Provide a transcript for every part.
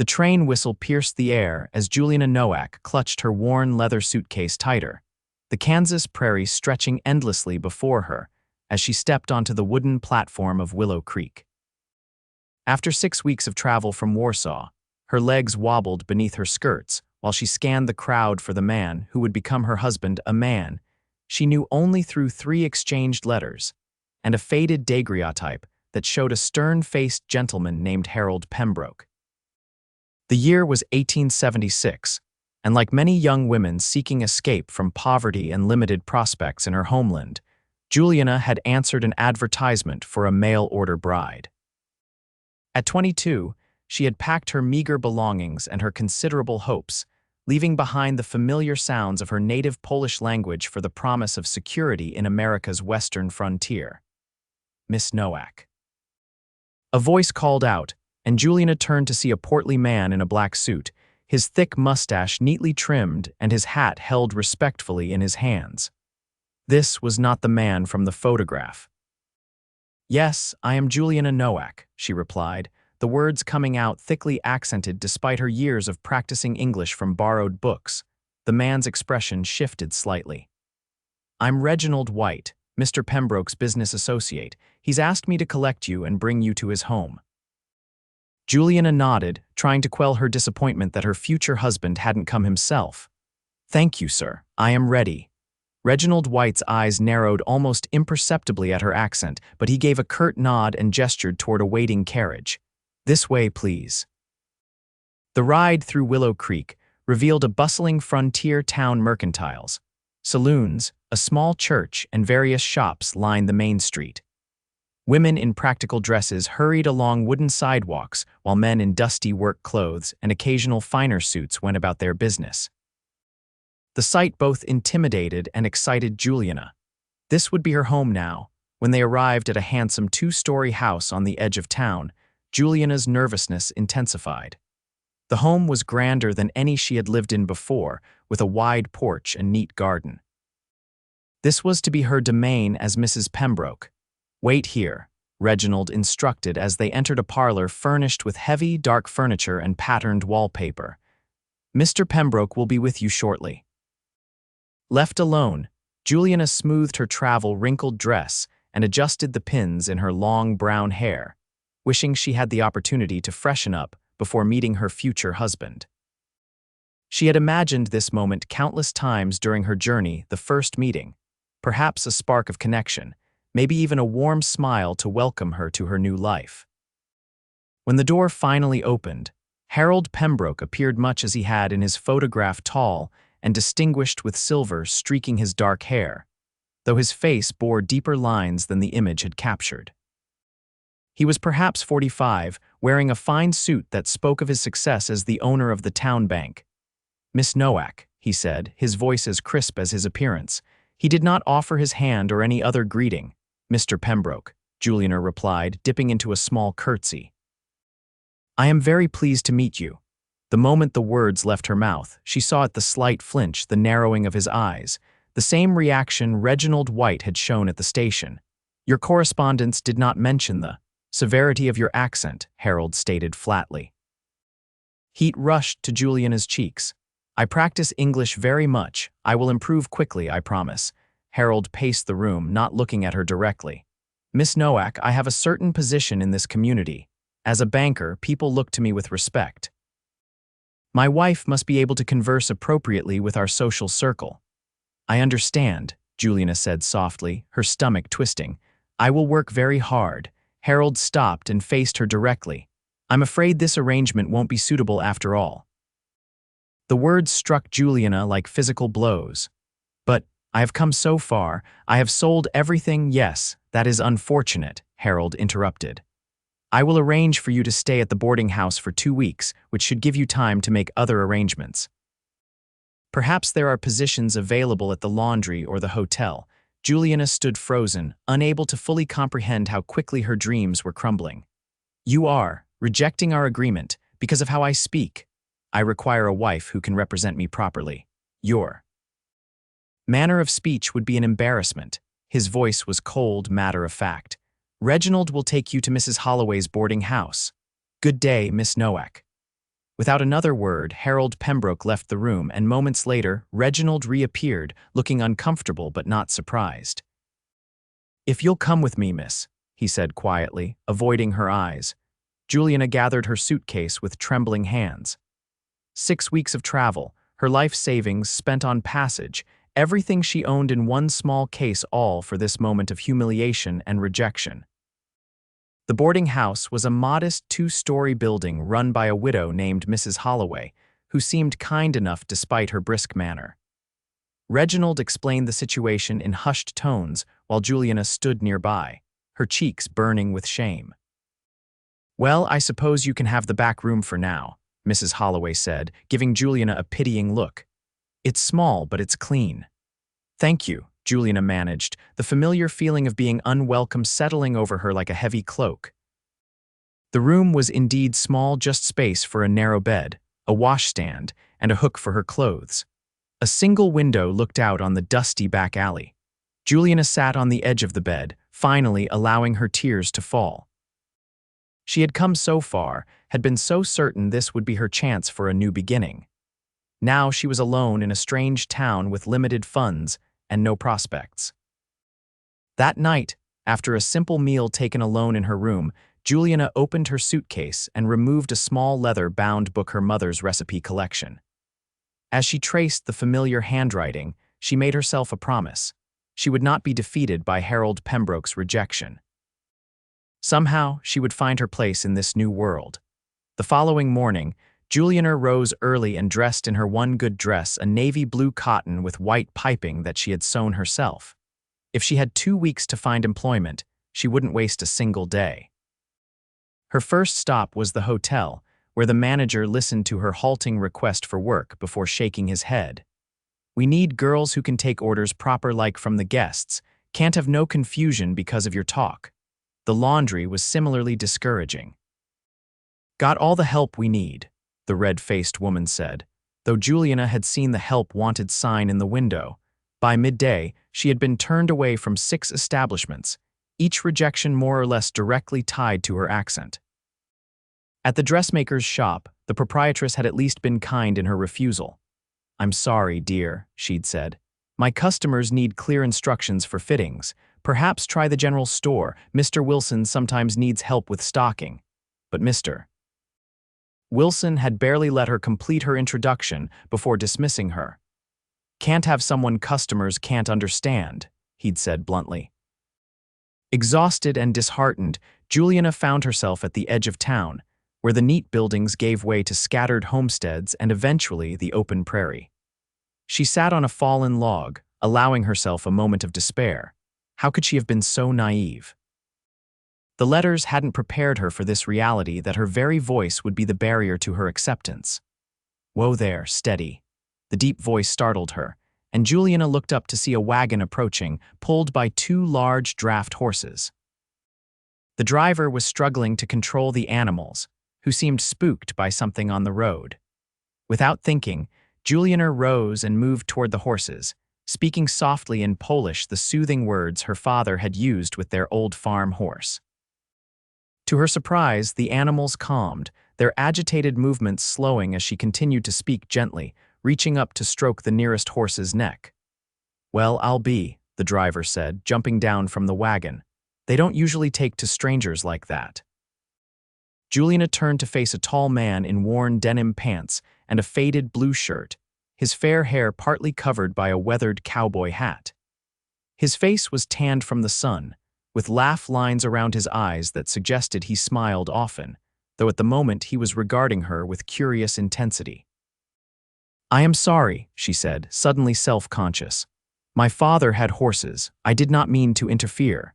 The train whistle pierced the air as Julianna Nowak clutched her worn leather suitcase tighter, the Kansas prairie stretching endlessly before her as she stepped onto the wooden platform of Willow Creek. After 6 weeks of travel from Warsaw, her legs wobbled beneath her skirts while she scanned the crowd for the man who would become her husband, a man she knew only through 3 exchanged letters and a faded daguerreotype that showed a stern-faced gentleman named Harold Pembroke. The year was 1876, and like many young women seeking escape from poverty and limited prospects in her homeland, Julianna had answered an advertisement for a mail-order bride. At 22, she had packed her meager belongings and her considerable hopes, leaving behind the familiar sounds of her native Polish language for the promise of security in America's western frontier. Miss Nowak. A voice called out, and Julianna turned to see a portly man in a black suit, his thick mustache neatly trimmed and his hat held respectfully in his hands. This was not the man from the photograph. "Yes, I am Julianna Nowak," she replied, the words coming out thickly accented despite her years of practicing English from borrowed books. The man's expression shifted slightly. "I'm Reginald White, Mr. Pembroke's business associate. He's asked me to collect you and bring you to his home." Julianna nodded, trying to quell her disappointment that her future husband hadn't come himself. "Thank you, sir. I am ready." Reginald White's eyes narrowed almost imperceptibly at her accent, but he gave a curt nod and gestured toward a waiting carriage. "This way, please." The ride through Willow Creek revealed a bustling frontier town mercantiles. Saloons, a small church, and various shops lined the main street. Women in practical dresses hurried along wooden sidewalks, while men in dusty work clothes and occasional finer suits went about their business. The sight both intimidated and excited Julianna. This would be her home now. When they arrived at a handsome 2-story house on the edge of town, Julianna's nervousness intensified. The home was grander than any she had lived in before, with a wide porch and neat garden. This was to be her domain as Mrs. Pembroke. "Wait here," Reginald instructed as they entered a parlor furnished with heavy, dark furniture and patterned wallpaper. "Mr. Pembroke will be with you shortly." Left alone, Julianna smoothed her travel-wrinkled dress and adjusted the pins in her long brown hair, wishing she had the opportunity to freshen up before meeting her future husband. She had imagined this moment countless times during her journey, the first meeting, perhaps a spark of connection, maybe even a warm smile to welcome her to her new life. When the door finally opened, Harold Pembroke appeared much as he had in his photograph, tall and distinguished with silver streaking his dark hair, though his face bore deeper lines than the image had captured. He was perhaps 45, wearing a fine suit that spoke of his success as the owner of the town bank. "Miss Nowak," he said, his voice as crisp as his appearance. He did not offer his hand or any other greeting. "Mr. Pembroke," Julianna replied, dipping into a small curtsy. "I am very pleased to meet you." The moment the words left her mouth, she saw at the slight flinch, the narrowing of his eyes, the same reaction Reginald White had shown at the station. "Your correspondence did not mention the severity of your accent," Harold stated flatly. Heat rushed to Julianna's cheeks. "I practice English very much. I will improve quickly, I promise." Harold paced the room, not looking at her directly. "Miss Nowak, I have a certain position in this community. As a banker, people look to me with respect. My wife must be able to converse appropriately with our social circle." "I understand," Julianna said softly, her stomach twisting. "I will work very hard." Harold stopped and faced her directly. "I'm afraid this arrangement won't be suitable after all." The words struck Julianna like physical blows. "But I have come so far. I have sold everything." "Yes, that is unfortunate," Harold interrupted. "I will arrange for you to stay at the boarding house for 2 weeks, which should give you time to make other arrangements. Perhaps there are positions available at the laundry or the hotel." Julianna stood frozen, unable to fully comprehend how quickly her dreams were crumbling. "You are rejecting our agreement because of how I speak. I require a wife who can represent me properly. Your manner of speech would be an embarrassment." His voice was cold, matter-of-fact. "Reginald will take you to Mrs. Holloway's boarding house. Good day, Miss Nowak." Without another word, Harold Pembroke left the room, and moments later, Reginald reappeared, looking uncomfortable but not surprised. "If you'll come with me, miss," he said quietly, avoiding her eyes. Juliana gathered her suitcase with trembling hands. 6 weeks of travel, her life savings spent on passage, everything she owned in one small case, all for this moment of humiliation and rejection. The boarding house was a modest 2-story building run by a widow named Mrs. Holloway, who seemed kind enough despite her brisk manner. Reginald explained the situation in hushed tones while Juliana stood nearby, her cheeks burning with shame. "Well, I suppose you can have the back room for now," Mrs. Holloway said, giving Juliana a pitying look. "It's small, but it's clean." "Thank you," Juliana managed, the familiar feeling of being unwelcome settling over her like a heavy cloak. The room was indeed small, just space for a narrow bed, a washstand, and a hook for her clothes. A single window looked out on the dusty back alley. Juliana sat on the edge of the bed, finally allowing her tears to fall. She had come so far, had been so certain this would be her chance for a new beginning. Now she was alone in a strange town with limited funds and no prospects. That night, after a simple meal taken alone in her room, Juliana opened her suitcase and removed a small leather-bound book, her mother's recipe collection. As she traced the familiar handwriting, she made herself a promise. She would not be defeated by Harold Pembroke's rejection. Somehow, she would find her place in this new world. The following morning, Juliana rose early and dressed in her one good dress, a navy blue cotton with white piping that she had sewn herself. If she had 2 weeks to find employment, she wouldn't waste a single day. Her first stop was the hotel, where the manager listened to her halting request for work before shaking his head. "We need girls who can take orders proper, like from the guests. Can't have no confusion because of your talk." The laundry was similarly discouraging. "Got all the help we need," the red-faced woman said, though Juliana had seen the help wanted sign in the window. By midday, she had been turned away from 6 establishments, each rejection more or less directly tied to her accent. At the dressmaker's shop, the proprietress had at least been kind in her refusal. "I'm sorry, dear," she'd said. "My customers need clear instructions for fittings. Perhaps try the general store. Mr. Wilson sometimes needs help with stocking." But Mr. Wilson had barely let her complete her introduction before dismissing her. "Can't have someone customers can't understand," he'd said bluntly. Exhausted and disheartened, Juliana found herself at the edge of town, where the neat buildings gave way to scattered homesteads and eventually the open prairie. She sat on a fallen log, allowing herself a moment of despair. How could she have been so naive? The letters hadn't prepared her for this reality, that her very voice would be the barrier to her acceptance. "Whoa there, steady." The deep voice startled her, and Juliana looked up to see a wagon approaching, pulled by 2 large draft horses. The driver was struggling to control the animals, who seemed spooked by something on the road. Without thinking, Juliana rose and moved toward the horses, speaking softly in Polish the soothing words her father had used with their old farm horse. To her surprise, the animals calmed, their agitated movements slowing as she continued to speak gently, reaching up to stroke the nearest horse's neck. "Well, I'll be," the driver said, jumping down from the wagon. "They don't usually take to strangers like that." Juliana turned to face a tall man in worn denim pants and a faded blue shirt, his fair hair partly covered by a weathered cowboy hat. His face was tanned from the sun, with laugh lines around his eyes that suggested he smiled often, though at the moment he was regarding her with curious intensity. "I am sorry," she said, suddenly self-conscious. "My father had horses. I did not mean to interfere."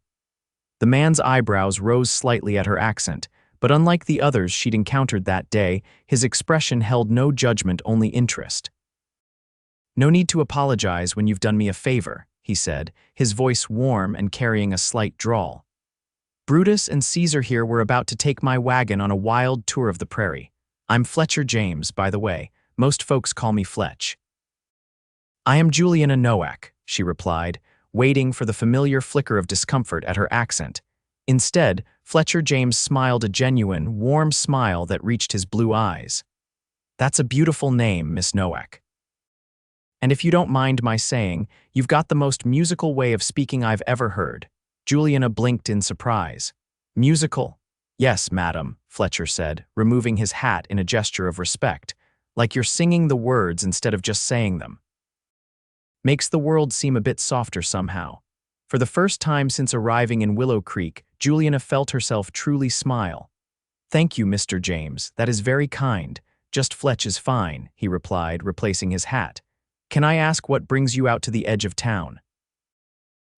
The man's eyebrows rose slightly at her accent, but unlike the others she'd encountered that day, his expression held no judgment, only interest. "No need to apologize when you've done me a favor," he said, his voice warm and carrying a slight drawl. "Brutus and Caesar here were about to take my wagon on a wild tour of the prairie. I'm Fletcher James, by the way. Most folks call me Fletch." "I am Julianna Nowak," she replied, waiting for the familiar flicker of discomfort at her accent. Instead, Fletcher James smiled, a genuine, warm smile that reached his blue eyes. That's a beautiful name, Miss Nowak. And if you don't mind my saying, you've got the most musical way of speaking I've ever heard. Juliana blinked in surprise. Musical? Yes, madam, Fletcher said, removing his hat in a gesture of respect, like you're singing the words instead of just saying them. Makes the world seem a bit softer somehow. For the first time since arriving in Willow Creek, Juliana felt herself truly smile. Thank you, Mr. James, that is very kind. Just Fletch is fine, he replied, replacing his hat. Can I ask what brings you out to the edge of town?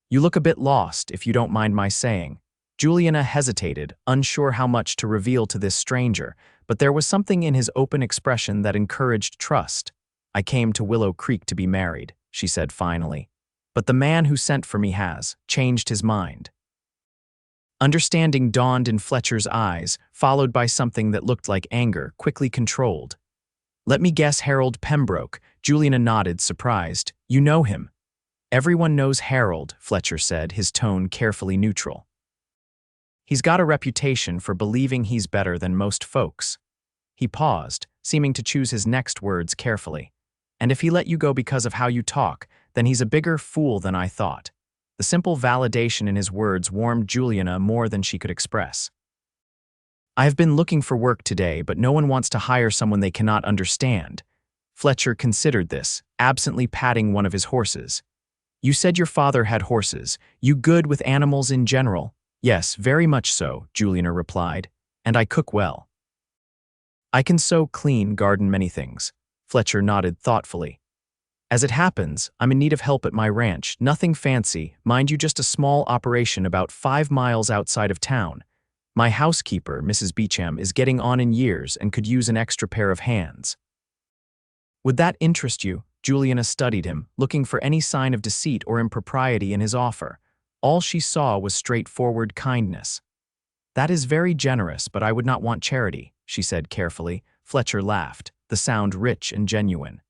You look a bit lost, if you don't mind my saying. Juliana hesitated, unsure how much to reveal to this stranger, but there was something in his open expression that encouraged trust. I came to Willow Creek to be married, she said finally. But the man who sent for me has changed his mind. Understanding dawned in Fletcher's eyes, followed by something that looked like anger, quickly controlled. Let me guess, Harold Pembroke. Juliana nodded, surprised. You know him. Everyone knows Harold, Fletcher said, his tone carefully neutral. He's got a reputation for believing he's better than most folks. He paused, seeming to choose his next words carefully. And if he let you go because of how you talk, then he's a bigger fool than I thought. The simple validation in his words warmed Juliana more than she could express. I have been looking for work today, but no one wants to hire someone they cannot understand. Fletcher considered this, absently patting one of his horses. You said your father had horses. You good with animals in general? Yes, very much so, Juliana replied. And I cook well. I can sew, clean, garden, many things. Fletcher nodded thoughtfully. As it happens, I'm in need of help at my ranch. Nothing fancy, mind you, just a small operation about 5 miles outside of town. My housekeeper, Mrs. Beecham, is getting on in years and could use an extra pair of hands. Would that interest you? Juliana studied him, looking for any sign of deceit or impropriety in his offer. All she saw was straightforward kindness. That is very generous, but I would not want charity, she said carefully. Fletcher laughed, the sound rich and genuine.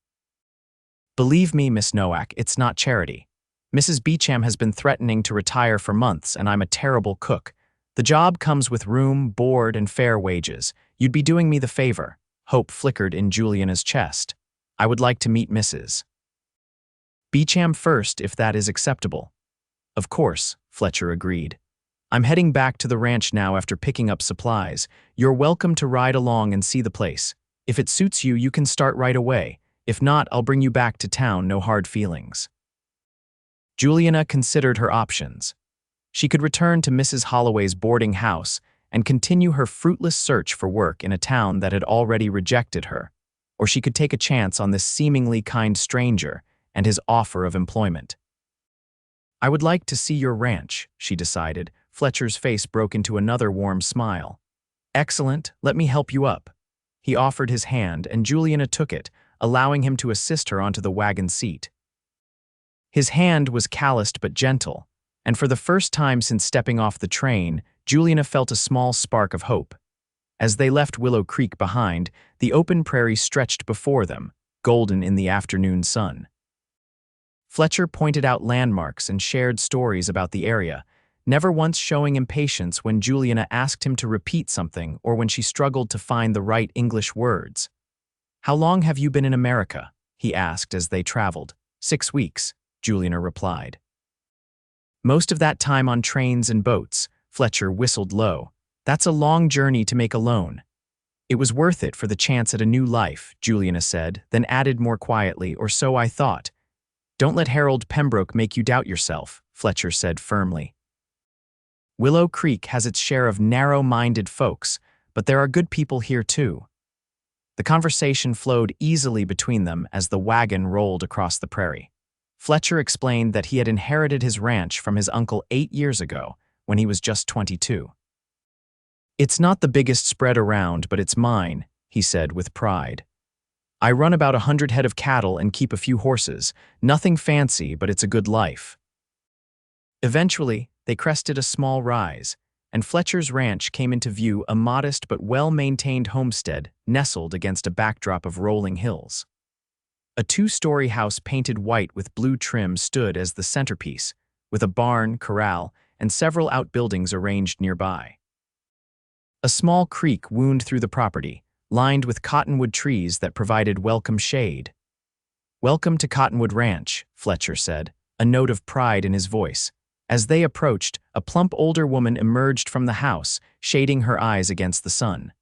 Believe me, Miss Nowak, it's not charity. Mrs. Beecham has been threatening to retire for months, and I'm a terrible cook. The job comes with room, board, and fair wages. You'd be doing me the favor. Hope flickered in Juliana's chest. I would like to meet Mrs. Beecham first, if that is acceptable. Of course, Fletcher agreed. I'm heading back to the ranch now after picking up supplies. You're welcome to ride along and see the place. If it suits you, you can start right away. If not, I'll bring you back to town, no hard feelings. Juliana considered her options. She could return to Mrs. Holloway's boarding house and continue her fruitless search for work in a town that had already rejected her, or she could take a chance on this seemingly kind stranger and his offer of employment. I would like to see your ranch, she decided. Fletcher's face broke into another warm smile. Excellent, let me help you up. He offered his hand, and Juliana took it, allowing him to assist her onto the wagon seat. His hand was calloused but gentle, and for the first time since stepping off the train, Juliana felt a small spark of hope. As they left Willow Creek behind, the open prairie stretched before them, golden in the afternoon sun. Fletcher pointed out landmarks and shared stories about the area, never once showing impatience when Juliana asked him to repeat something or when she struggled to find the right English words. How long have you been in America? He asked as they traveled. 6 weeks, Juliana replied. Most of that time on trains and boats, Fletcher whistled low. That's a long journey to make alone. It was worth it for the chance at a new life, Juliana said, then added more quietly, or so I thought. Don't let Harold Pembroke make you doubt yourself, Fletcher said firmly. Willow Creek has its share of narrow-minded folks, but there are good people here too. The conversation flowed easily between them as the wagon rolled across the prairie. Fletcher explained that he had inherited his ranch from his uncle 8 years ago, when he was just 22. It's not the biggest spread around, but it's mine, he said with pride. I run about 100 head of cattle and keep a few horses. Nothing fancy, but it's a good life. Eventually, they crested a small rise, and Fletcher's ranch came into view, a modest but well-maintained homestead nestled against a backdrop of rolling hills. A 2-story house painted white with blue trim stood as the centerpiece, with a barn, corral, and several outbuildings arranged nearby. A small creek wound through the property, lined with cottonwood trees that provided welcome shade. "Welcome to Cottonwood Ranch," Fletcher said, a note of pride in his voice. As they approached, a plump older woman emerged from the house, shading her eyes against the sun.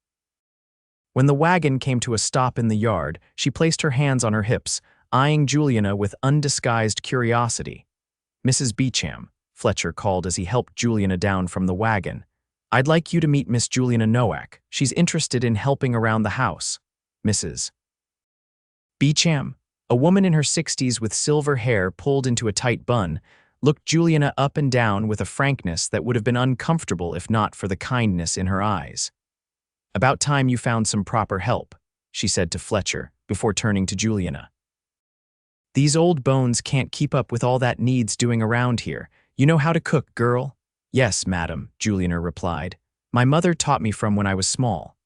When the wagon came to a stop in the yard, she placed her hands on her hips, eyeing Juliana with undisguised curiosity. "Mrs. Beecham," Fletcher called as he helped Juliana down from the wagon. "I'd like you to meet Miss Julianna Nowak. She's interested in helping around the house." Mrs. Beecham, a woman in her 60s with silver hair pulled into a tight bun, looked Juliana up and down with a frankness that would have been uncomfortable if not for the kindness in her eyes. "About time you found some proper help," she said to Fletcher, before turning to Juliana. "These old bones can't keep up with all that needs doing around here. You know how to cook, girl?" "Yes, madam," Juliana replied. "My mother taught me from when I was small."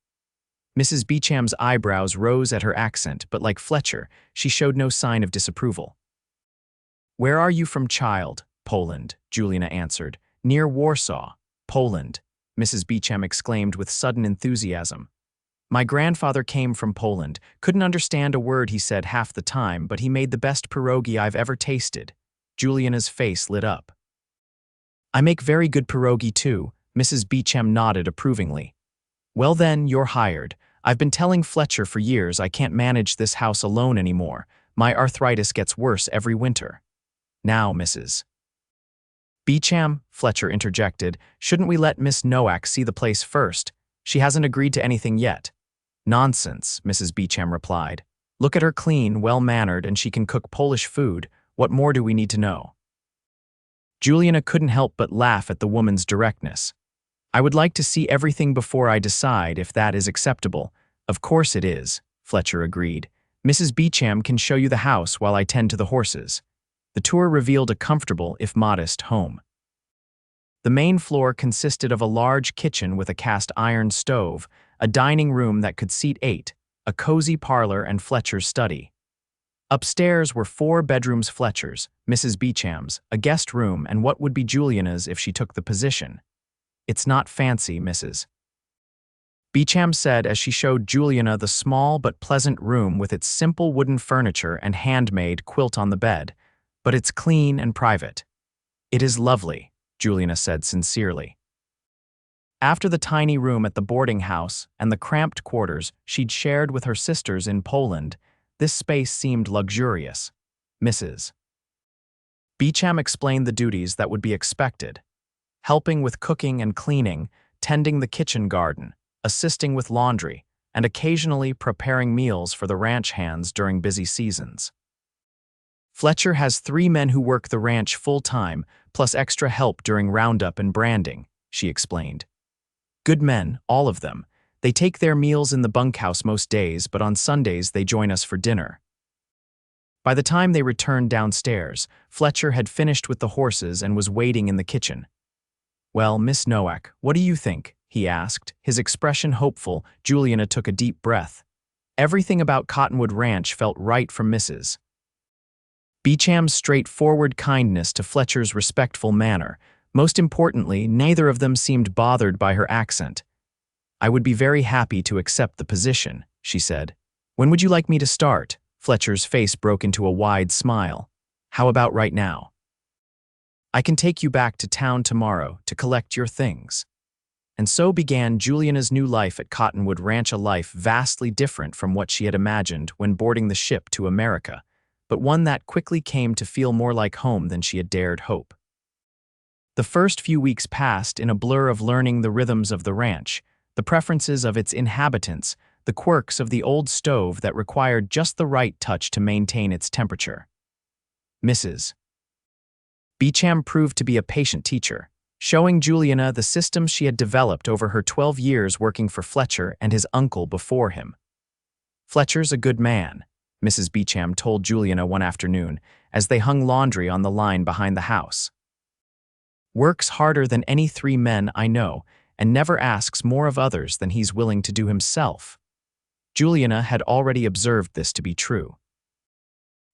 Mrs. Beecham's eyebrows rose at her accent, but like Fletcher, she showed no sign of disapproval. "Where are you from, child?" "Poland," Juliana answered. "Near Warsaw." "Poland," Mrs. Beecham exclaimed with sudden enthusiasm. "My grandfather came from Poland. Couldn't understand a word he said half the time, but he made the best pierogi I've ever tasted." Juliana's face lit up. "I make very good pierogi too," Mrs. Beecham nodded approvingly. "Well then, you're hired. I've been telling Fletcher for years I can't manage this house alone anymore. My arthritis gets worse every winter." "Now, Mrs. Beecham," Fletcher interjected, "shouldn't we let Miss Nowak see the place first? She hasn't agreed to anything yet." "Nonsense," Mrs. Beecham replied. "Look at her clean, well-mannered, and she can cook Polish food. What more do we need to know?" Juliana couldn't help but laugh at the woman's directness. "I would like to see everything before I decide if that is acceptable." "Of course it is," Fletcher agreed. "Mrs. Beecham can show you the house while I tend to the horses." The tour revealed a comfortable, if modest, home. The main floor consisted of a large kitchen with a cast-iron stove, a dining room that could seat 8, a cozy parlor, and Fletcher's study. Upstairs were 4 bedrooms: Fletcher's, Mrs. Beecham's, a guest room, and what would be Juliana's if she took the position. "It's not fancy," Mrs. Beecham said as she showed Juliana the small but pleasant room with its simple wooden furniture and handmade quilt on the bed, "but it's clean and private." "It is lovely," Juliana said sincerely. After the tiny room at the boarding house and the cramped quarters she'd shared with her sisters in Poland, this space seemed luxurious. Mrs. Beecham explained the duties that would be expected: helping with cooking and cleaning, tending the kitchen garden, assisting with laundry, and occasionally preparing meals for the ranch hands during busy seasons. "Fletcher has 3 men who work the ranch full-time, plus extra help during roundup and branding," she explained. "Good men, all of them. They take their meals in the bunkhouse most days, but on Sundays they join us for dinner." By the time they returned downstairs, Fletcher had finished with the horses and was waiting in the kitchen. "Well, Miss Nowak, what do you think?" he asked, his expression hopeful. Juliana took a deep breath. Everything about Cottonwood Ranch felt right from Mrs. Beecham's straightforward kindness to Fletcher's respectful manner. Most importantly, neither of them seemed bothered by her accent. "I would be very happy to accept the position," she said. "When would you like me to start?" Fletcher's face broke into a wide smile. "How about right now?" "I can take you back to town tomorrow to collect your things." And so began Juliana's new life at Cottonwood Ranch, a life vastly different from what she had imagined when boarding the ship to America, but one that quickly came to feel more like home than she had dared hope. The first few weeks passed in a blur of learning the rhythms of the ranch, the preferences of its inhabitants, the quirks of the old stove that required just the right touch to maintain its temperature. Mrs. Beecham proved to be a patient teacher, showing Juliana the systems she had developed over her 12 years working for Fletcher and his uncle before him. "Fletcher's a good man," Mrs. Beecham told Juliana one afternoon as they hung laundry on the line behind the house. "Works harder than any 3 men I know and never asks more of others than he's willing to do himself." Juliana had already observed this to be true.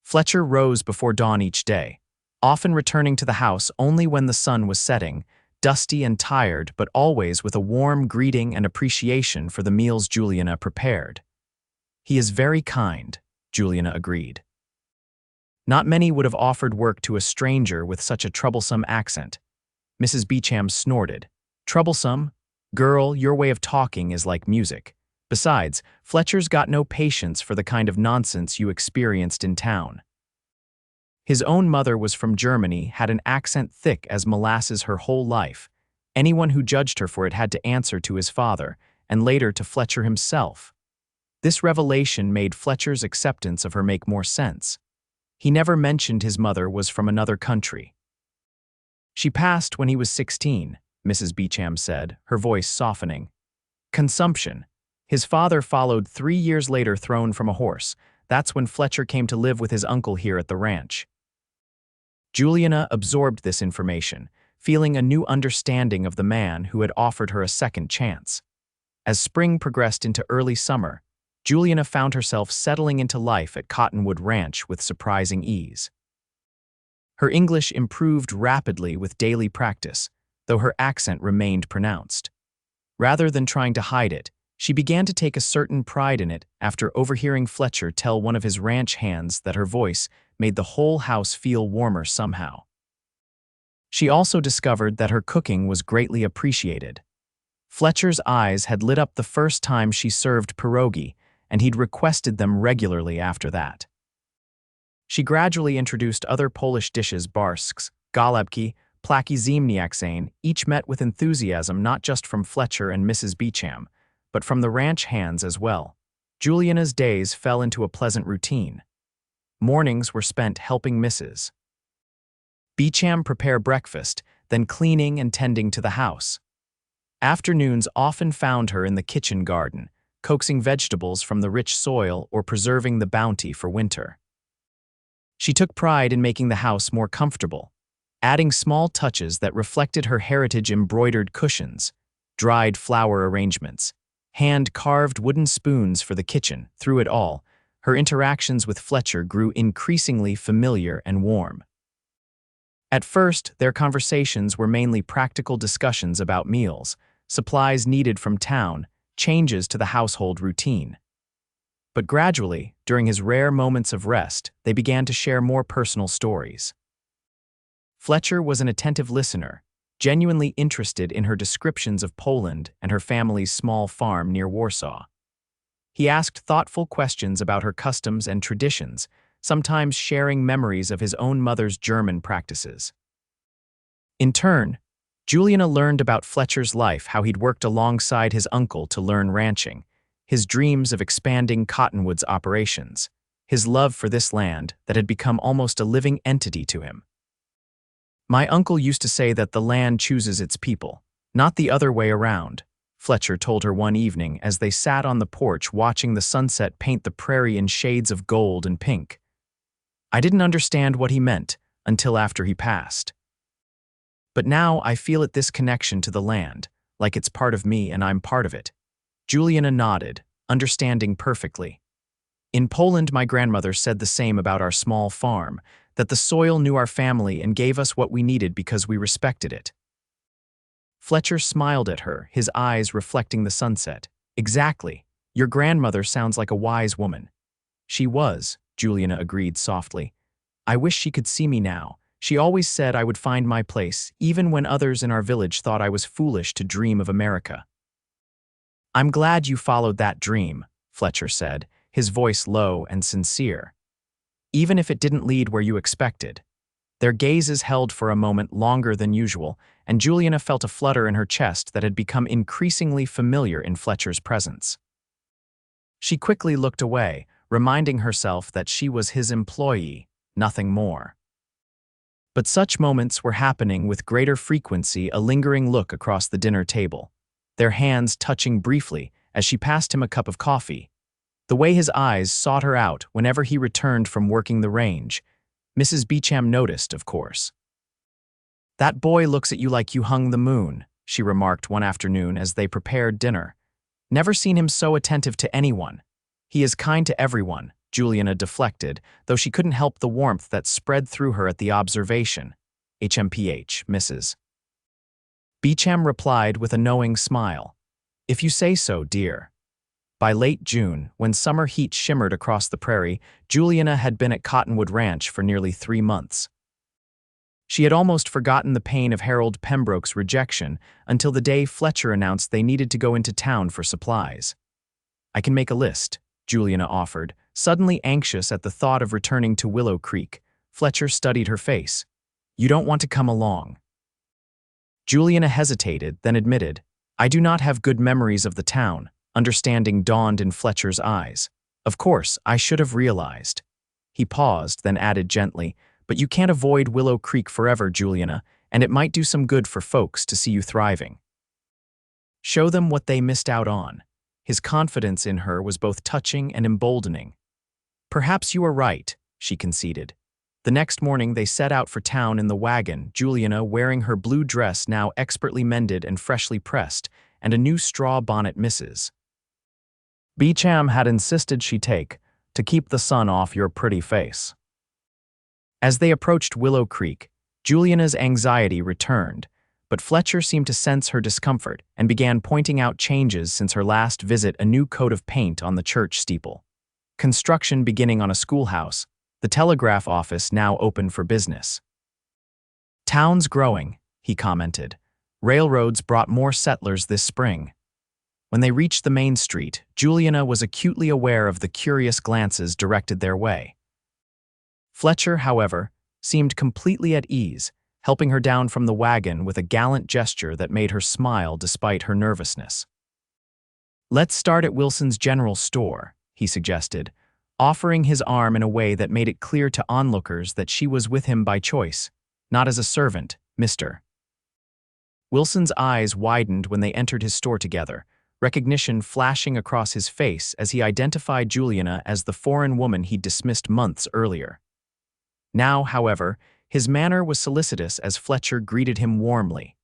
Fletcher rose before dawn each day, often returning to the house only when the sun was setting, dusty and tired, but always with a warm greeting and appreciation for the meals Julianna prepared. "He is very kind," Julianna agreed. Not many would have offered work to a stranger with such a troublesome accent. Mrs. Beecham snorted. "Troublesome? Girl, your way of talking is like music. Besides, Fletcher's got no patience for the kind of nonsense you experienced in town." His own mother was from Germany, had an accent thick as molasses her whole life. Anyone who judged her for it had to answer to his father, and later to Fletcher himself. This revelation made Fletcher's acceptance of her make more sense. He never mentioned his mother was from another country. "She passed when he was 16, Mrs. Beecham said, her voice softening. "Consumption. His father followed 3 years later, thrown from a horse. That's when Fletcher came to live with his uncle here at the ranch." Julianna absorbed this information, feeling a new understanding of the man who had offered her a second chance. As spring progressed into early summer, Julianna found herself settling into life at Cottonwood Ranch with surprising ease. Her English improved rapidly with daily practice, though her accent remained pronounced. Rather than trying to hide it, she began to take a certain pride in it after overhearing Fletcher tell one of his ranch hands that her voice made the whole house feel warmer somehow. She also discovered that her cooking was greatly appreciated. Fletcher's eyes had lit up the first time she served pierogi, and he'd requested them regularly after that. She gradually introduced other Polish dishes, barsks, galebki, plaki ziemniaczane, each met with enthusiasm not just from Fletcher and Mrs. Beecham, but from the ranch hands as well. Julianna's days fell into a pleasant routine. Mornings were spent helping Mrs. Beecham prepare breakfast, then cleaning and tending to the house. Afternoons often found her in the kitchen garden, coaxing vegetables from the rich soil or preserving the bounty for winter. She took pride in making the house more comfortable, adding small touches that reflected her heritage: embroidered cushions, dried flower arrangements, hand-carved wooden spoons for the kitchen. Through it all, her interactions with Fletcher grew increasingly familiar and warm. At first, their conversations were mainly practical discussions about meals, supplies needed from town, changes to the household routine. But gradually, during his rare moments of rest, they began to share more personal stories. Fletcher was an attentive listener, genuinely interested in her descriptions of Poland and her family's small farm near Warsaw. He asked thoughtful questions about her customs and traditions, sometimes sharing memories of his own mother's German practices. In turn, Julianna learned about Fletcher's life, how he'd worked alongside his uncle to learn ranching, his dreams of expanding Cottonwood's operations, his love for this land that had become almost a living entity to him. "My uncle used to say that the land chooses its people, not the other way around," Fletcher told her one evening as they sat on the porch watching the sunset paint the prairie in shades of gold and pink. "I didn't understand what he meant until after he passed. But now I feel this connection to the land, like it's part of me and I'm part of it." Julianna nodded, understanding perfectly. "In Poland, my grandmother said the same about our small farm, that the soil knew our family and gave us what we needed because we respected it." Fletcher smiled at her, his eyes reflecting the sunset. "Exactly. Your grandmother sounds like a wise woman." "She was," Julianna agreed softly. "I wish she could see me now. She always said I would find my place, even when others in our village thought I was foolish to dream of America." "I'm glad you followed that dream," Fletcher said, his voice low and sincere. "Even if it didn't lead where you expected." Their gazes held for a moment longer than usual, and Julianna felt a flutter in her chest that had become increasingly familiar in Fletcher's presence. She quickly looked away, reminding herself that she was his employee, nothing more. But such moments were happening with greater frequency, a lingering look across the dinner table, their hands touching briefly as she passed him a cup of coffee. The way his eyes sought her out whenever he returned from working the range, Mrs. Beecham noticed, of course. "That boy looks at you like you hung the moon," she remarked one afternoon as they prepared dinner. "Never seen him so attentive to anyone. He is kind to everyone," Julianna deflected, though she couldn't help the warmth that spread through her at the observation. HMPH, Mrs. Beecham replied with a knowing smile. If you say so, dear. By late June, when summer heat shimmered across the prairie, Juliana had been at Cottonwood Ranch for nearly 3 months. She had almost forgotten the pain of Harold Pembroke's rejection until the day Fletcher announced they needed to go into town for supplies. I can make a list, Juliana offered, suddenly anxious at the thought of returning to Willow Creek. Fletcher studied her face. You don't want to come along. Juliana hesitated, then admitted, I do not have good memories of the town. Understanding dawned in Fletcher's eyes. Of course, I should have realized. He paused, then added gently, but you can't avoid Willow Creek forever, Juliana, and it might do some good for folks to see you thriving. Show them what they missed out on. His confidence in her was both touching and emboldening. Perhaps you are right, she conceded. The next morning they set out for town in the wagon, Juliana wearing her blue dress now expertly mended and freshly pressed, and a new straw bonnet Mrs. Beecham had insisted she take, to keep the sun off your pretty face. As they approached Willow Creek, Juliana's anxiety returned, but Fletcher seemed to sense her discomfort and began pointing out changes since her last visit: a new coat of paint on the church steeple, construction beginning on a schoolhouse, the telegraph office now open for business. Town's growing, he commented. Railroads brought more settlers this spring. When they reached the main street, Juliana was acutely aware of the curious glances directed their way. Fletcher, however, seemed completely at ease, helping her down from the wagon with a gallant gesture that made her smile despite her nervousness. Let's start at Wilson's General Store, he suggested, offering his arm in a way that made it clear to onlookers that she was with him by choice, not as a servant, Mr. Wilson's eyes widened when they entered his store together, recognition flashing across his face as he identified Juliana as the foreign woman he'd dismissed months earlier. Now, however, his manner was solicitous as Fletcher greeted him warmly.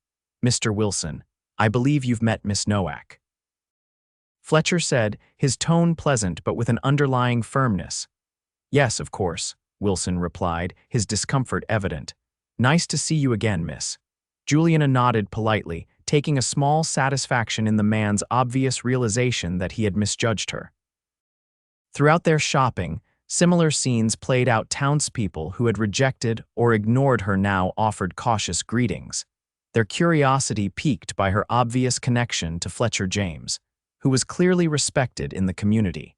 Mr. Wilson, I believe you've met Miss Nowak. Fletcher said, his tone pleasant but with an underlying firmness. Yes, of course, Wilson replied, his discomfort evident. Nice to see you again, miss. Juliana nodded politely, taking a small satisfaction in the man's obvious realization that he had misjudged her. Throughout their shopping, similar scenes played out. Townspeople who had rejected or ignored her now offered cautious greetings, their curiosity piqued by her obvious connection to Fletcher James, who was clearly respected in the community.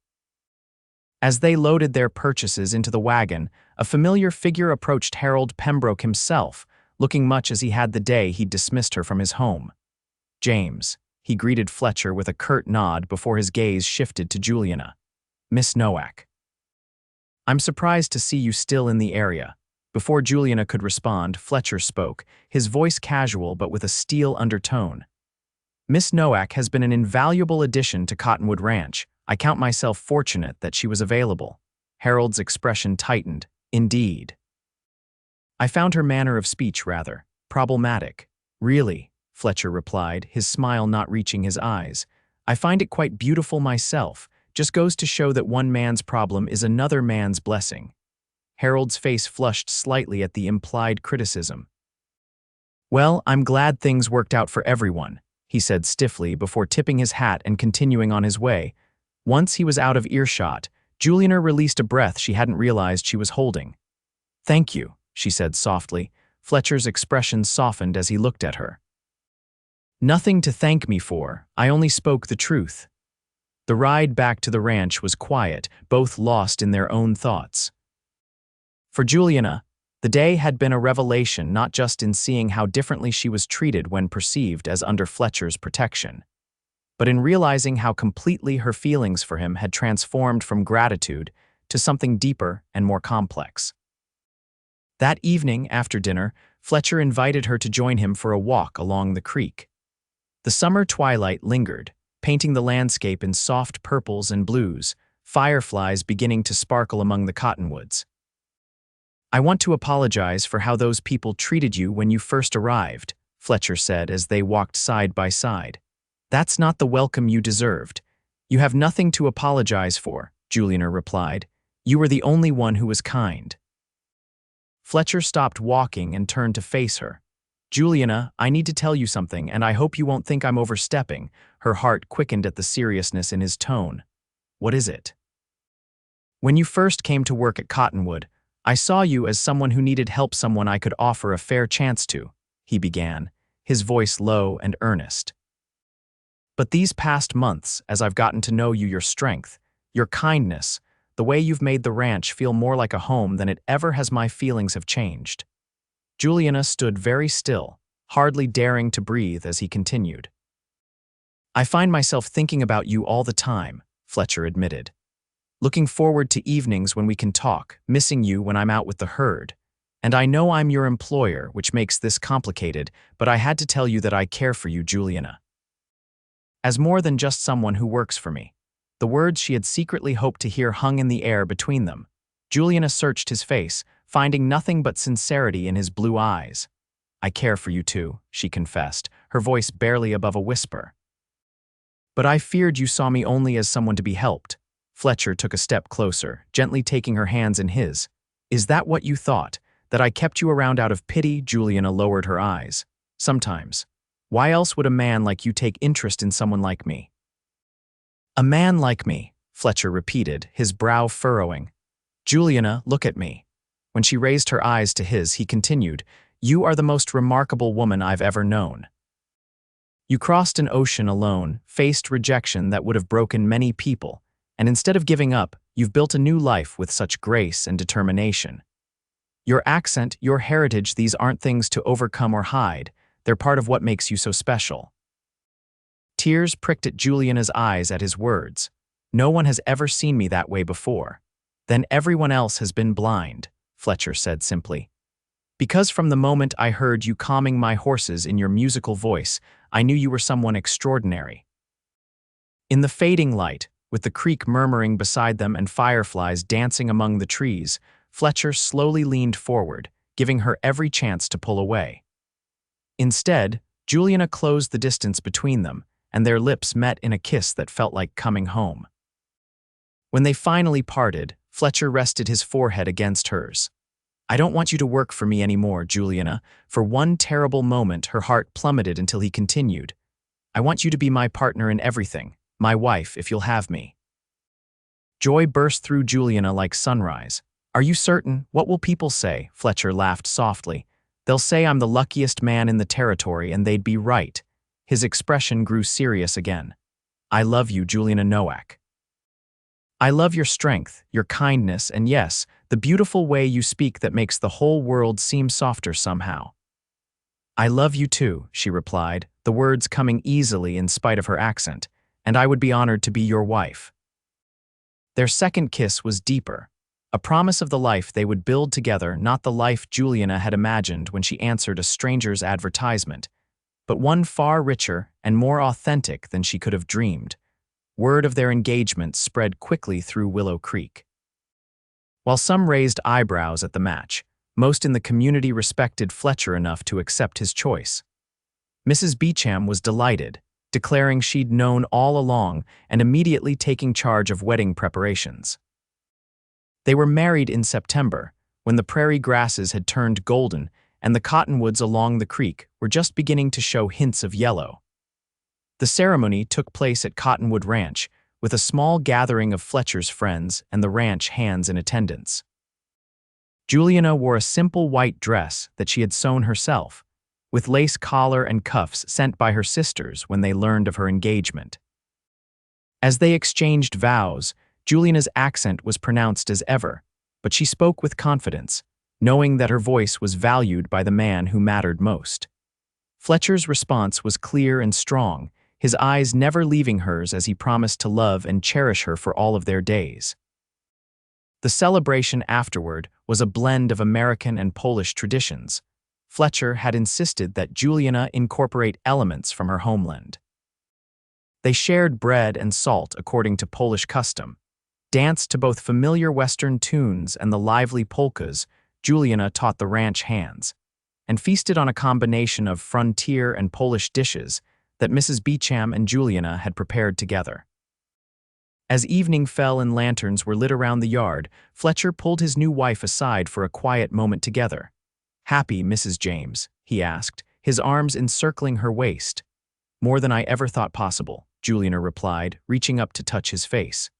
As they loaded their purchases into the wagon, a familiar figure approached Harold Pembroke himself, looking much as he had the day he'd dismissed her from his home. James, he greeted Fletcher with a curt nod before his gaze shifted to Juliana. Miss Nowak. I'm surprised to see you still in the area. Before Juliana could respond, Fletcher spoke, his voice casual but with a steel undertone. Miss Nowak has been an invaluable addition to Cottonwood Ranch. I count myself fortunate that she was available. Harold's expression tightened. Indeed. I found her manner of speech rather problematic. Really, Fletcher replied, his smile not reaching his eyes. I find it quite beautiful myself. Just goes to show that one man's problem is another man's blessing. Harold's face flushed slightly at the implied criticism. Well, I'm glad things worked out for everyone, he said stiffly before tipping his hat and continuing on his way. Once he was out of earshot, Juliana released a breath she hadn't realized she was holding. Thank you, she said softly. Fletcher's expression softened as he looked at her. Nothing to thank me for, I only spoke the truth. The ride back to the ranch was quiet, both lost in their own thoughts. For Juliana, the day had been a revelation not just in seeing how differently she was treated when perceived as under Fletcher's protection, but in realizing how completely her feelings for him had transformed from gratitude to something deeper and more complex. That evening, after dinner, Fletcher invited her to join him for a walk along the creek. The summer twilight lingered, painting the landscape in soft purples and blues, fireflies beginning to sparkle among the cottonwoods. I want to apologize for how those people treated you when you first arrived, Fletcher said as they walked side by side. That's not the welcome you deserved. You have nothing to apologize for, Juliana replied. You were the only one who was kind. Fletcher stopped walking and turned to face her. Juliana, I need to tell you something, and I hope you won't think I'm overstepping. Her heart quickened at the seriousness in his tone. What is it? When you first came to work at Cottonwood, I saw you as someone who needed help, someone I could offer a fair chance to, he began, his voice low and earnest. But these past months, as I've gotten to know you, your strength, your kindness, the way you've made the ranch feel more like a home than it ever has, my feelings have changed. Juliana stood very still, hardly daring to breathe as he continued. I find myself thinking about you all the time, Fletcher admitted. Looking forward to evenings when we can talk, missing you when I'm out with the herd. And I know I'm your employer, which makes this complicated, but I had to tell you that I care for you, Juliana. As more than just someone who works for me. The words she had secretly hoped to hear hung in the air between them. Juliana searched his face, finding nothing but sincerity in his blue eyes. I care for you too, she confessed, her voice barely above a whisper. But I feared you saw me only as someone to be helped. Fletcher took a step closer, gently taking her hands in his. Is that what you thought? That I kept you around out of pity? Juliana lowered her eyes. Sometimes. Why else would a man like you take interest in someone like me? A man like me, Fletcher repeated, his brow furrowing. Juliana, look at me. When she raised her eyes to his, he continued, You are the most remarkable woman I've ever known. You crossed an ocean alone, faced rejection that would have broken many people, and instead of giving up, you've built a new life with such grace and determination. Your accent, your heritage, these aren't things to overcome or hide. They're part of what makes you so special. Tears pricked at Juliana's eyes at his words. No one has ever seen me that way before. Then everyone else has been blind, Fletcher said simply. Because from the moment I heard you calming my horses in your musical voice, I knew you were someone extraordinary. In the fading light, with the creek murmuring beside them and fireflies dancing among the trees, Fletcher slowly leaned forward, giving her every chance to pull away. Instead, Juliana closed the distance between them, and their lips met in a kiss that felt like coming home. When they finally parted, Fletcher rested his forehead against hers. I don't want you to work for me anymore, Juliana. For one terrible moment, her heart plummeted until he continued. I want you to be my partner in everything, my wife, if you'll have me. Joy burst through Juliana like sunrise. Are you certain? What will people say? Fletcher laughed softly. They'll say I'm the luckiest man in the territory, and they'd be right. His expression grew serious again. I love you, Julianna Nowak. I love your strength, your kindness, and yes, the beautiful way you speak that makes the whole world seem softer somehow. I love you too, she replied, the words coming easily in spite of her accent, and I would be honored to be your wife. Their second kiss was deeper, a promise of the life they would build together, not the life Juliana had imagined when she answered a stranger's advertisement, but one far richer and more authentic than she could have dreamed. Word of their engagement spread quickly through Willow Creek. While some raised eyebrows at the match, most in the community respected Fletcher enough to accept his choice. Mrs. Beecham was delighted, declaring she'd known all along and immediately taking charge of wedding preparations. They were married in September, when the prairie grasses had turned golden and the cottonwoods along the creek were just beginning to show hints of yellow. The ceremony took place at Cottonwood Ranch, with a small gathering of Fletcher's friends and the ranch hands in attendance. Juliana wore a simple white dress that she had sewn herself, with lace collar and cuffs sent by her sisters when they learned of her engagement. As they exchanged vows, Juliana's accent was pronounced as ever, but she spoke with confidence, knowing that her voice was valued by the man who mattered most. Fletcher's response was clear and strong, his eyes never leaving hers as he promised to love and cherish her for all of their days. The celebration afterward was a blend of American and Polish traditions. Fletcher had insisted that Juliana incorporate elements from her homeland. They shared bread and salt according to Polish custom, danced to both familiar Western tunes and the lively polkas Juliana taught the ranch hands, and feasted on a combination of frontier and Polish dishes that Mrs. Beecham and Juliana had prepared together. As evening fell and lanterns were lit around the yard, Fletcher pulled his new wife aside for a quiet moment together. Happy, Mrs. James? He asked, his arms encircling her waist. "More than I ever thought possible," Juliana replied, reaching up to touch his face.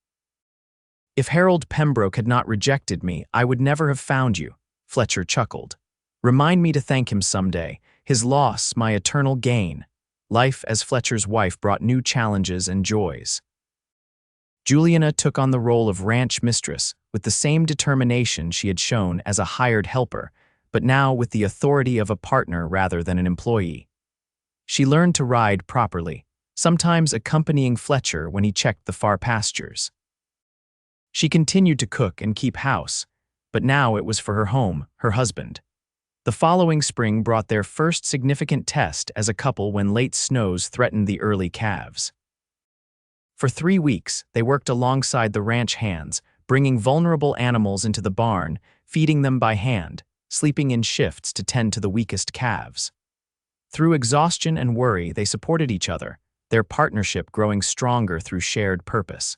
"If Harold Pembroke had not rejected me, I would never have found you," Fletcher chuckled. "Remind me to thank him someday. His loss, my eternal gain." Life as Fletcher's wife brought new challenges and joys. Juliana took on the role of ranch mistress with the same determination she had shown as a hired helper, but now with the authority of a partner rather than an employee. She learned to ride properly, sometimes accompanying Fletcher when he checked the far pastures. She continued to cook and keep house, but now it was for her home, her husband. The following spring brought their first significant test as a couple when late snows threatened the early calves. For 3 weeks, they worked alongside the ranch hands, bringing vulnerable animals into the barn, feeding them by hand, sleeping in shifts to tend to the weakest calves. Through exhaustion and worry, they supported each other, their partnership growing stronger through shared purpose.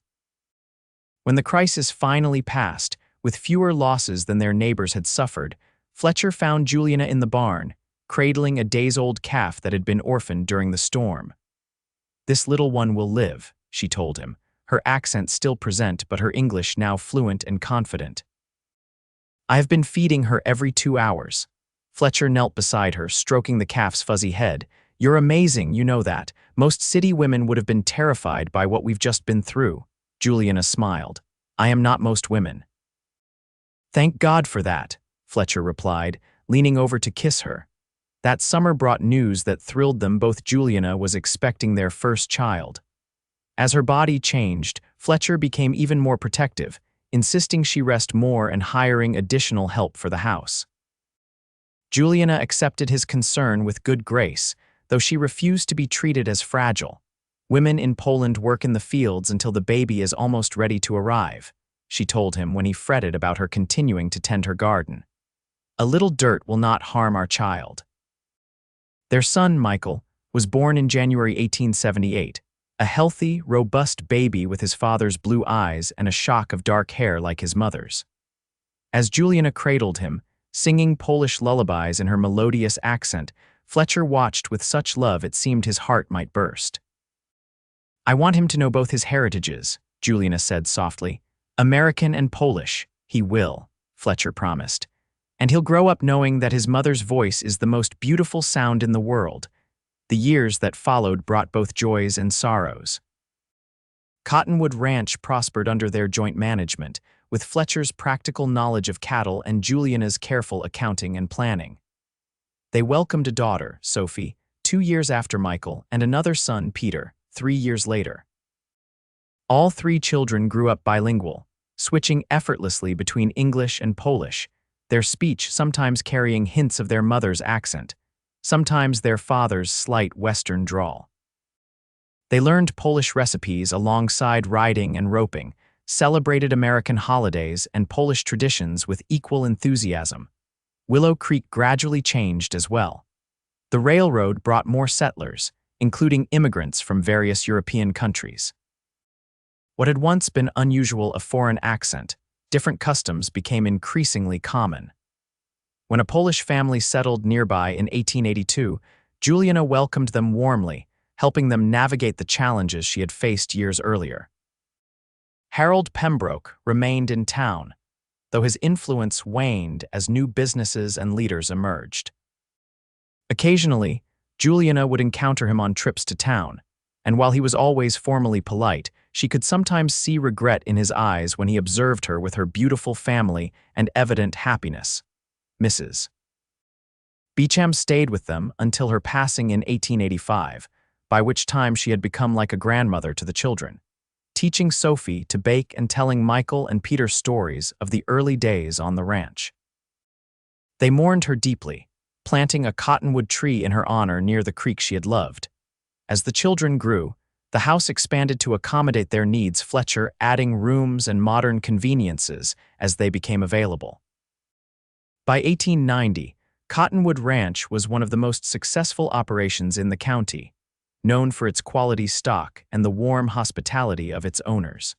When the crisis finally passed, with fewer losses than their neighbors had suffered, Fletcher found Juliana in the barn, cradling a days-old calf that had been orphaned during the storm. "This little one will live," she told him, her accent still present but her English now fluent and confident. "I have been feeding her every 2 hours." Fletcher knelt beside her, stroking the calf's fuzzy head. "You're amazing, you know that. Most city women would have been terrified by what we've just been through." Juliana smiled. "I am not most women." "Thank God for that," Fletcher replied, leaning over to kiss her. That summer brought news that thrilled them both. Juliana was expecting their first child. As her body changed, Fletcher became even more protective, insisting she rest more and hiring additional help for the house. Juliana accepted his concern with good grace, though she refused to be treated as fragile. "Women in Poland work in the fields until the baby is almost ready to arrive," she told him when he fretted about her continuing to tend her garden. "A little dirt will not harm our child." Their son, Michael, was born in January 1878, a healthy, robust baby with his father's blue eyes and a shock of dark hair like his mother's. As Juliana cradled him, singing Polish lullabies in her melodious accent, Fletcher watched with such love it seemed his heart might burst. "I want him to know both his heritages," Juliana said softly. "American and Polish, he will," Fletcher promised. "And he'll grow up knowing that his mother's voice is the most beautiful sound in the world." The years that followed brought both joys and sorrows. Cottonwood Ranch prospered under their joint management, with Fletcher's practical knowledge of cattle and Juliana's careful accounting and planning. They welcomed a daughter, Sophie, 2 years after Michael, and another son, Peter, 3 years later. All 3 children grew up bilingual, switching effortlessly between English and Polish, their speech sometimes carrying hints of their mother's accent, sometimes their father's slight Western drawl. They learned Polish recipes alongside riding and roping, celebrated American holidays and Polish traditions with equal enthusiasm. Willow Creek gradually changed as well. The railroad brought more settlers, including immigrants from various European countries. What had once been unusual, a foreign accent, different customs became increasingly common. When a Polish family settled nearby in 1882, Juliana welcomed them warmly, helping them navigate the challenges she had faced years earlier. Harold Pembroke remained in town, though his influence waned as new businesses and leaders emerged. Occasionally, Juliana would encounter him on trips to town, and while he was always formally polite, she could sometimes see regret in his eyes when he observed her with her beautiful family and evident happiness. Mrs. Beecham stayed with them until her passing in 1885, by which time she had become like a grandmother to the children, teaching Sophie to bake and telling Michael and Peter stories of the early days on the ranch. They mourned her deeply, planting a cottonwood tree in her honor near the creek she had loved. As the children grew, the house expanded to accommodate their needs, Fletcher adding rooms and modern conveniences as they became available. By 1890, Cottonwood Ranch was one of the most successful operations in the county, known for its quality stock and the warm hospitality of its owners.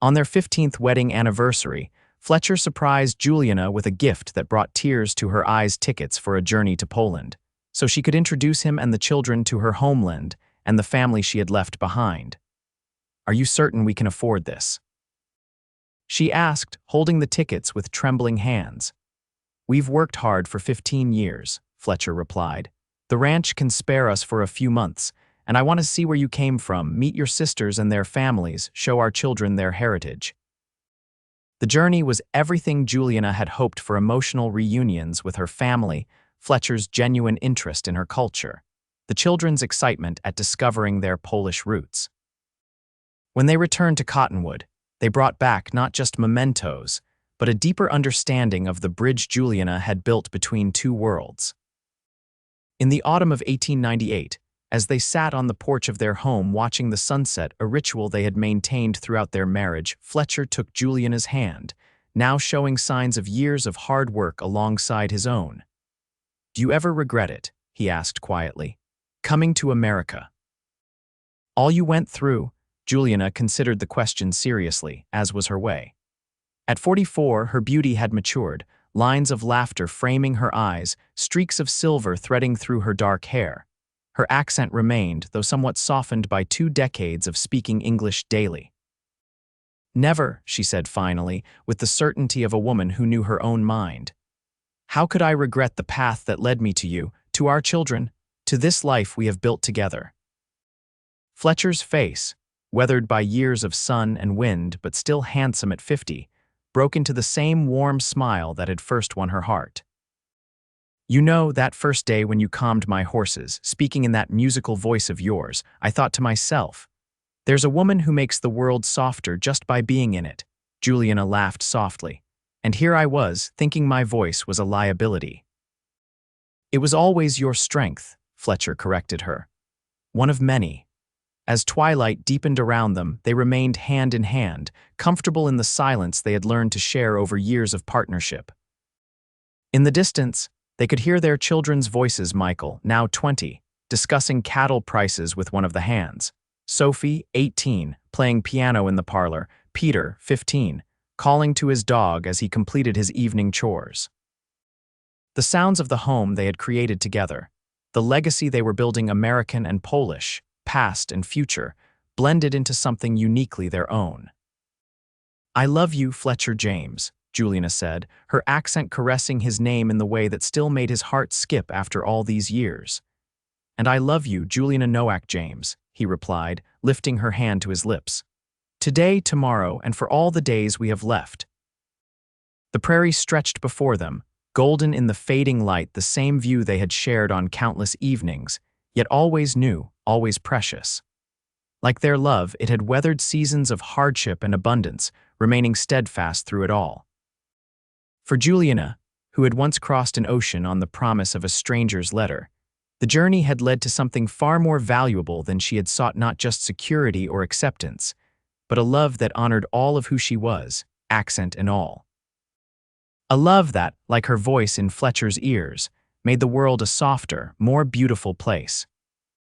On their 15th wedding anniversary, Fletcher surprised Juliana with a gift that brought tears to her eyes: tickets for a journey to Poland. so she could introduce him and the children to her homeland and the family she had left behind. "Are you certain we can afford this?" she asked, holding the tickets with trembling hands. "We've worked hard for 15 years, Fletcher replied. "The ranch can spare us for a few months, and I want to see where you came from, meet your sisters and their families, show our children their heritage." The journey was everything Julianna had hoped for: emotional reunions with her family, Fletcher's genuine interest in her culture, the children's excitement at discovering their Polish roots. When they returned to Cottonwood, they brought back not just mementos, but a deeper understanding of the bridge Julianna had built between two worlds. In the autumn of 1898, as they sat on the porch of their home watching the sunset, a ritual they had maintained throughout their marriage, Fletcher took Julianna's hand, now showing signs of years of hard work alongside his own. "Do you ever regret it?" he asked quietly. "Coming to America?" "All you went through?" Julianna considered the question seriously, as was her way. At 44, her beauty had matured, lines of laughter framing her eyes, streaks of silver threading through her dark hair. Her accent remained, though somewhat softened by 2 decades of speaking English daily. "Never," she said finally, with the certainty of a woman who knew her own mind. "How could I regret the path that led me to you, to our children, to this life we have built together?" Fletcher's face, weathered by years of sun and wind but still handsome at 50, broke into the same warm smile that had first won her heart. "You know, that first day when you calmed my horses, speaking in that musical voice of yours, I thought to myself, there's a woman who makes the world softer just by being in it." Julianna laughed softly. "And here I was, thinking my voice was a liability." "It was always your strength," Fletcher corrected her. "One of many." As twilight deepened around them, they remained hand in hand, comfortable in the silence they had learned to share over years of partnership. In the distance, they could hear their children's voices: Michael, now 20, discussing cattle prices with one of the hands; Sophie, 18, playing piano in the parlor; Peter, 15, calling to his dog as he completed his evening chores. The sounds of the home they had created together, the legacy they were building, American and Polish, past and future, blended into something uniquely their own. "I love you, Fletcher James," Julianna said, her accent caressing his name in the way that still made his heart skip after all these years. "And I love you, Julianna Nowak James," he replied, lifting her hand to his lips. "Today, tomorrow, and for all the days we have left." The prairie stretched before them, golden in the fading light, the same view they had shared on countless evenings, yet always new, always precious. Like their love, it had weathered seasons of hardship and abundance, remaining steadfast through it all. For Julianna, who had once crossed an ocean on the promise of a stranger's letter, the journey had led to something far more valuable than she had sought: not just security or acceptance, but a love that honored all of who she was, accent and all. A love that, like her voice in Fletcher's ears, made the world a softer, more beautiful place.